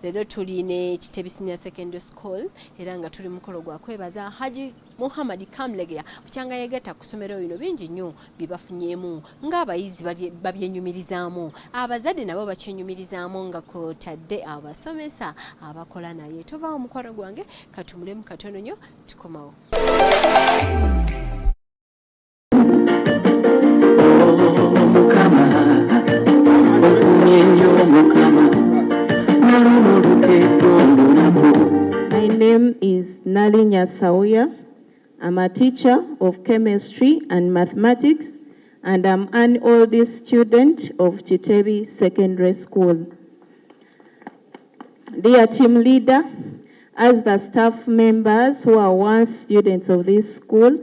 Leero tuli ne Kitebi Senior Secondary School era nga tuli mukolo gwa kwebaza Haji Muhammad Kamlegeya kukyanga yegata ku ssomero lino bingi nnyo bibafunyemu ng'abayizi babyenyumirizaamu abazadde nabo bakyenyumirizaamu nga kwotadde abasomesa abakola naye tovaawo mukwano gwange katumulemu katono nnyo tukomawo. My name is Nalinya Sauya. I'm a teacher of chemistry and mathematics, and I'm an oldest student of Kitebi Secondary School. Dear team leader, as the staff members who are once students of this school,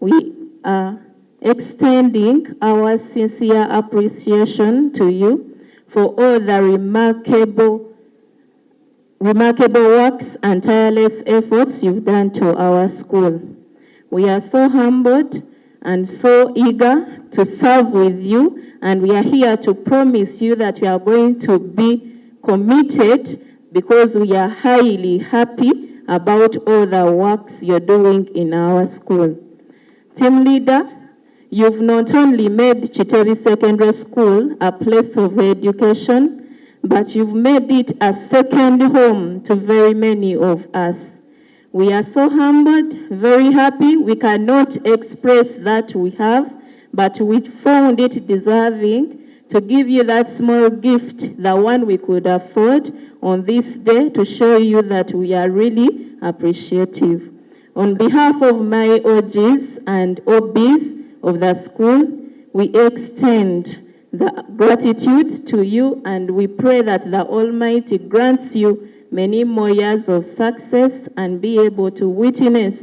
we are extending our sincere appreciation to you for all the remarkable works and tireless efforts you've done to our school. We are so humbled and so eager to serve with you, and we are here to promise you that we are going to be committed because we are highly happy about all the works you're doing in our school. Team leader, you've not only made Kitebi Secondary School a place of education, but you've made it a second home to very many of us. We are so humbled, very happy. We cannot express that we have, but we found it deserving to give you that small gift, the one we could afford on this day, to show you that we are really appreciative. On behalf of my OGs and OBs of the school, we extend the gratitude to you, and we pray that the Almighty grants you many more years of success and be able to witness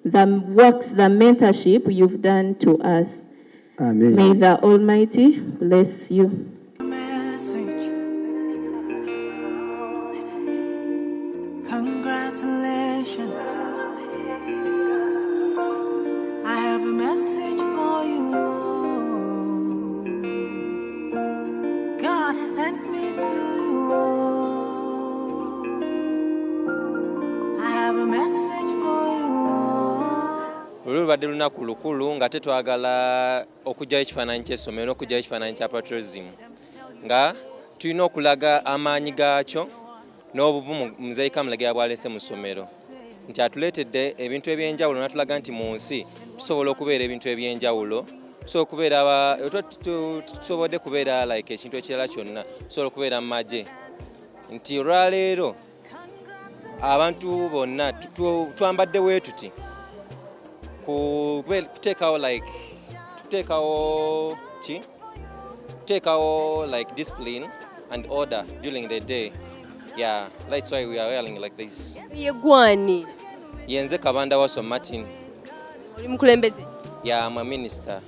the works, the mentorship you've done to us. Amen. May the Almighty bless you. Congratulations. I have a message for you. God has sent me to you. I have a message for you. Lubadde lunaku lukulu nga tetwagala okujjayo ekifaananyi ky'essomero n'okujjayo ekifaananyi kya patriotism nga tulina okulaga amaanyi gaakyo n'obuvumu Muzeeyi Kamlegeya bw'alese mu ssomero nti atuleetedde ebintu eby'enjawulo n'atulaga nti mu nsi tusobola okubeera ebintu eby'enjawulo tusobodde kubeera like ekintu ekirala kyonna tusobola okubeera mu magye nti olwaleero abantu bonna twambadde bwe tuti kuteekawo like discipline and order during the day. Yeah, that's why we are wearing like this. Yegwani Yenze Kabanda Waso Martin. oli mukulembeze? Yeah, I'm a minister.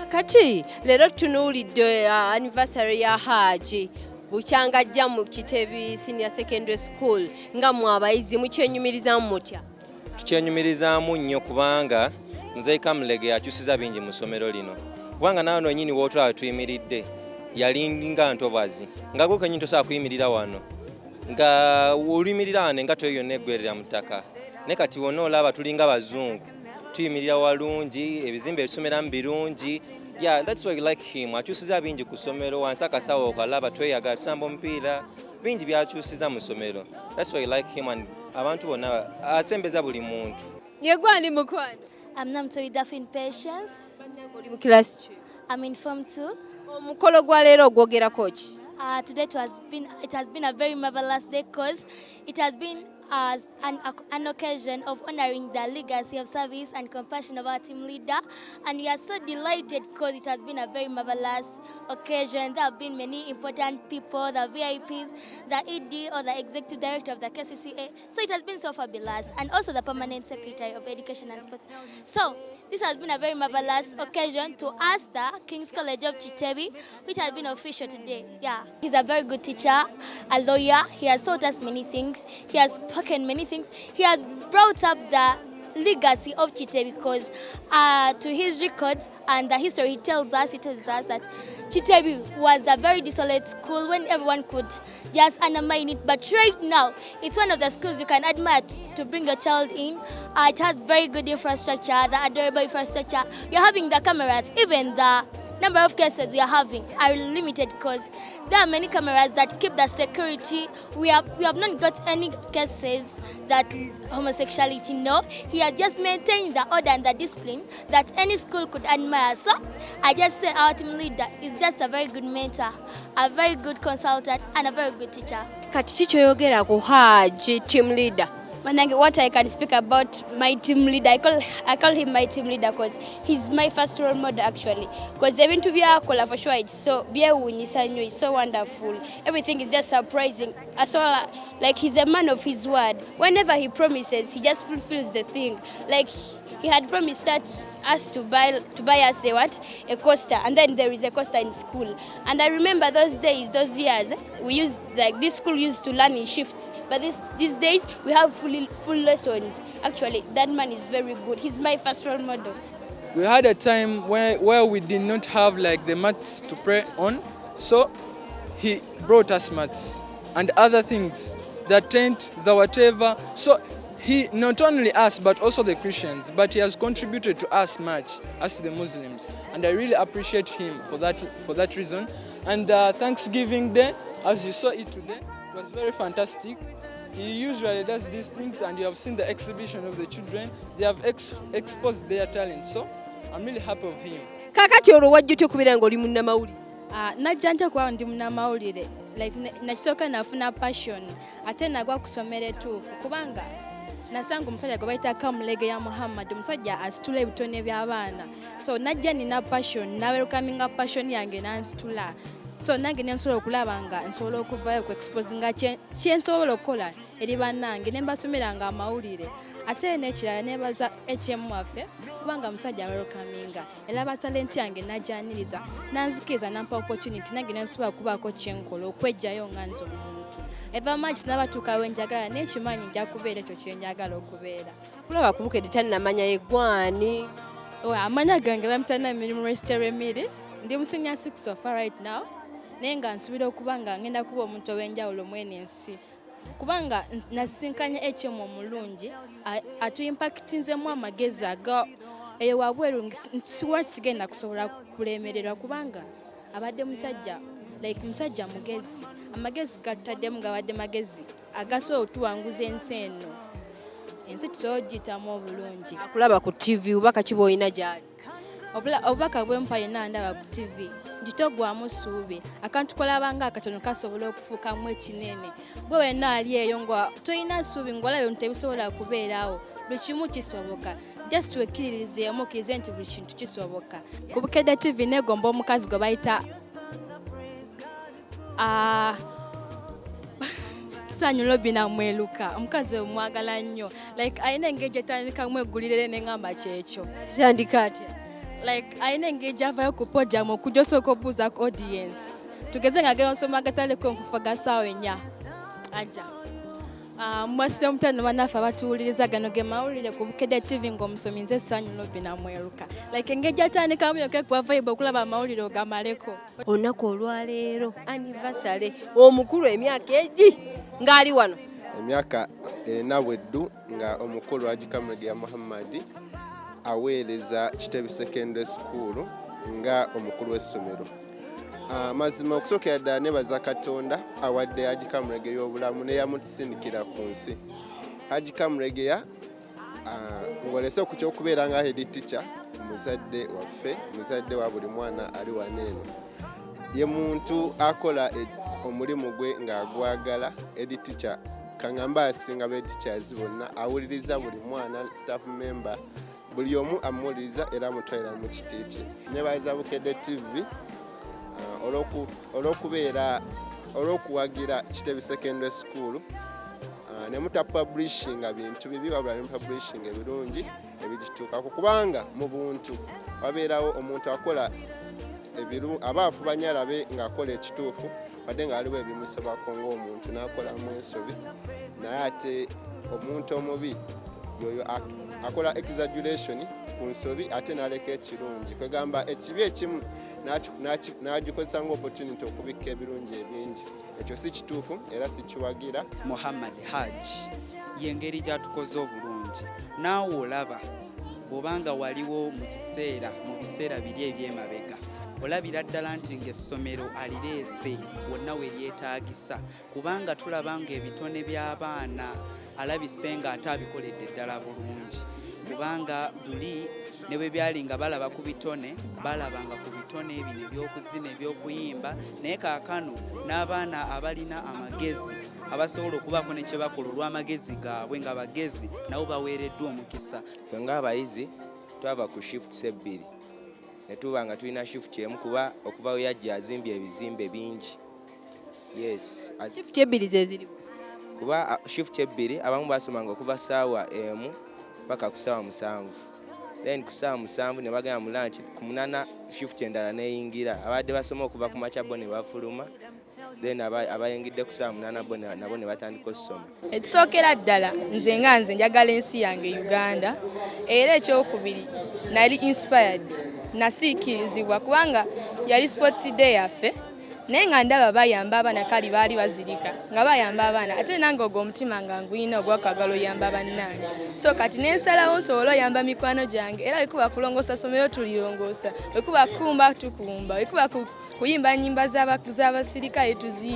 Kati leero tunuulidde anniversary ya Haji bukyanga ajja mu Kitebi Senior Secondary School nga mu abayizi mukyenyumirizaamu mutya? Tukyenyumirizaamu nnyo kubanga Muzeeyi Kamlegeya akyusiza bingi mu ssomero lino. Kubanga nawe nonyini w'otwala tuyimiridde yalinga ntobazi nga gwe kenyini tosobola kuyimirira wano nga oluyimirira wano engato yonna eggwerera mu ttaka ne kati wonna olaba tulinga bazungu tuyimirira walungi ebizimbe ebisomeramu birungi. Yeah, that's why we like him. Akyusiza bingi ku ssomero wansi akasawo okalaba tweyagala tusamba omupiira bingi byakyusiza mu ssomero. That's why we like him, and abantu bonna asembeza buli muntu. Yegwani mukwano? I'm Namtori Daphne Patience. Oli mu class ki? I'm in Form 2. Omukolo gwa leero ogwogerako ki? Today it has been a very marvelous day because it has been as an occasion of honoring the legacy of service and compassion of our team leader, and we are so delighted because it has been a very marvelous occasion. There have been many important people, the VIPs, the ED or the executive director of the KCCA, so it has been so fabulous, and also the permanent secretary of education and sports. So this has been a very marvelous occasion to us, the King's College of Kitebi, which has been official today. Yeah, he's a very good teacher, a lawyer. He has taught us many things. He has spoken many things. He has brought up the legacy of Chite, because to his records and the history he tells us that Chite was a very desolate school when everyone could just undermine it. But right now, it's one of the schools you can admire to bring your child in. It has very good infrastructure, the adorable infrastructure. You're having the cameras, even the number of cases we are having are limited because there are many cameras that keep the security. We have not got any cases that homosexuality, no. He has just maintained the order and the discipline that any school could admire. So I just say our team leader is just a very good mentor, a very good consultant and a very good teacher. Kati kichoyogera ku Haji team leader. What I can speak about my team leader, I call him my team leader because he's my first role model actually. Because even to be a caller for sure, it's so it's so wonderful. Everything is just surprising. As well, like he's a man of his word. Whenever he promises, he just fulfills the thing. Like he had promised us to buy us a coaster, and then there is a coaster in school. And I remember those days, those years, we used this school used to learn in shifts, but these days we have full lessons. Actually, that man is very good. He's my first role model. We had a time where we did not have the mats to pray on, so he brought us mats and other things, the tent, the whatever. So he not only us but also the Christians, but he has contributed to us much as the Muslims, and I really appreciate him for that reason. And Thanksgiving Day, as you saw it today, it was very fantastic. He usually does these things, and you have seen the exhibition of the children. They have exposed their talent, so I'm really happy of him. Kakati olwo wajjute kubira ng'oli munnamawulire. Najja nte kuba ndi munnamawulire, nakisooka nafuna passion ate nagwa ku ssomero ettuufu kubanga nasanga omusajja gwe bayita Kamulege ya Muhammad, omusajja asitula ebitone by'abaana. So najja nina passion, nawerukaminga passion yange nansitula. So nange nensobola okulaba nga nsobola okuvayo ku exposinga kyensobola okukola eri bannange ne mbasomeranga amawulire. Ate n'ekirala nebaza HM waffe kubanga omusajja awerukaminga era batalenti yange najjaniriza nanzikiriza nampa opportunity nange nensobola kubaako kyenkola okwejjayo nga nze omuntu. Eva much n'abatuuka wenjagala n'ekimanyi nja kubeera ekyo kyenjagala okubeera. Kulaba kubukedde tannamanya yeggwani. Amanya gange bamutana emirimu Restaurant. Ndi mu senior 6 so far right now. Naye nga nsuubira okuba nga ngenda kuba omuntu ow'enjawulo mweno ensi. Kubanga nasinkanya HM omulungi atuimpactinzemu amagezi aga eyo wabweru sigenda kusobola kulemererwa kubanga abadde musajja musajja mugezi. Amagezi gatutaddemu gabadde magezi agasobola otuwanguza ensi eno. Ensi tusobola ogiyitamu obulungi. Akulaba ku TV obubaka ki bw'olina gy'ali? Obubaka bwe mpa yenna ndaba ku TV nti togwamu ssuubi. Akantu kolabanga akatono kasobola okufuukamu ekinene. Gwe wenna ali eyo nga tolina ssuubi ng'olaba ebintu tebisobola kubeerawo. Buli kimu kisoboka. Just wekkiririzeemu okkirize nti buli kintu kisoboka. Ku Bukedde TV neegomba omukazi gwe bayita Sanyu Lobina Mweluka. Omukazi omwagala nnyo. Ayina engeri gyetandikamu eggulire n'engamba kyekyo. Kitandika atya? Ayina engeri gy'avaayo ku podium okujja osooka obuuza ku audience. Tugeze ng'agenda nsoma agataleko nfufa ga ssaawa 4. Ajja. Mwasi omutano bannaffe abatuwuliriza gano ge mawulire ku Bukedde TV ng'omusomi nze Sanyu Lobina Mweluka. Engeri gy'atandikamu yoke kuba vibe okulaba amawulire ogamaleko. Olunaku olwaleero anniversary omukulu emyaka egi ng'ali wano. Emyaka 4 bweddu nga omukulu Haji Kamulege ya Muhammad aweereza Kitebi Secondary School nga omukulu w'essomero. Mazima okusookera ddala nebaza Katonda awadde Haji Kamulege y'obulamu neyamutusindikira ku nsi. Haji Kamulege ng'olese ku ky'okubeera nga head teacher, muzadde waffe, muzadde wa buli mwana ali wano eno. Ye muntu akola omulimu gwe ng'agwagala. Head teacher kangamba asinga be teachers bonna awuliriza buli mwana, staff member buli omu amuwuliriza era amutwalira mu kiti kye. Nebaza Bukedde TV olw'okuwagira Kitebi Secondary School ne mutapublishinga bintu bibi wabula ne mutapublishinga ebirungi ebigituukako kubanga mu buntu wabeerawo omuntu akola abaafu banyalabe ng'akola ekituufu wadde nga waliwo ebimusobako ng'omuntu n'akolamu ensobi, naye ate omuntu omubi yoyo akola exaggeration ku nsobi ate n'aleka ekirungi kwegamba ekibi ekimu n'agikozesa ng'opportunity okubikka ebirungi ebingi ekyo si kituufu era si kiwagira. Muhammad Haji y'engeri gy'atukoze obulungi naawe olaba bw'obanga waliwo mu biseera biri eby'emabega olabira ddala nti ng'essomero alireese wonna we lyetaagisa kubanga tulaba ng'ebitone by'abaana alabise nga ate abikoledde ddala bulungi kubanga buli ne bwe byali nga balaba ku bitone balabanga ku bitone bino ebyokuzina ebyokuyimba naye kaakano n'abaana abalina amagezi abasobola okubaako ne kye bakola olw'amagezi gaabwe nga bagezi nabo baweereddwa omukisa. Ffe ng'abayizi twava ku shifts ebbiri ne tuba nga tulina shift emu kuba okuva we yajja azimbye ebizimbe bingi. Yes. Shift ebbiri ze ziri kuba shift ebbiri abamu basomanga okuva ssaawa emu paka ku ssaawa 7 then ku ssaawa 7 ne bagenda mu lunch ku 8 shift endala neyingira abadde basoma okuva ku makya bo ne bafuluma then abayingidde ku ssaawa 8 nabo ne batandika okusoma. Ekisookera ddala nze njagala ensi yange Uganda era ekyokubiri nali inspired nasiikirizibwa kubanga yali sports day yaffe naye nga ndaba bayamba abaana kali baali bazirika nga bayamba abaana ate nange ogwo omutima nga ngwina ogwakagala oyamba bannange so kati nensalawo nsobola oyamba mikwano gyange era wekuba kulongoosa somero tulirongoosa wekuba kukumba tukumba wekuba kuyimba nnyimba z'abasirikale tuziyimba.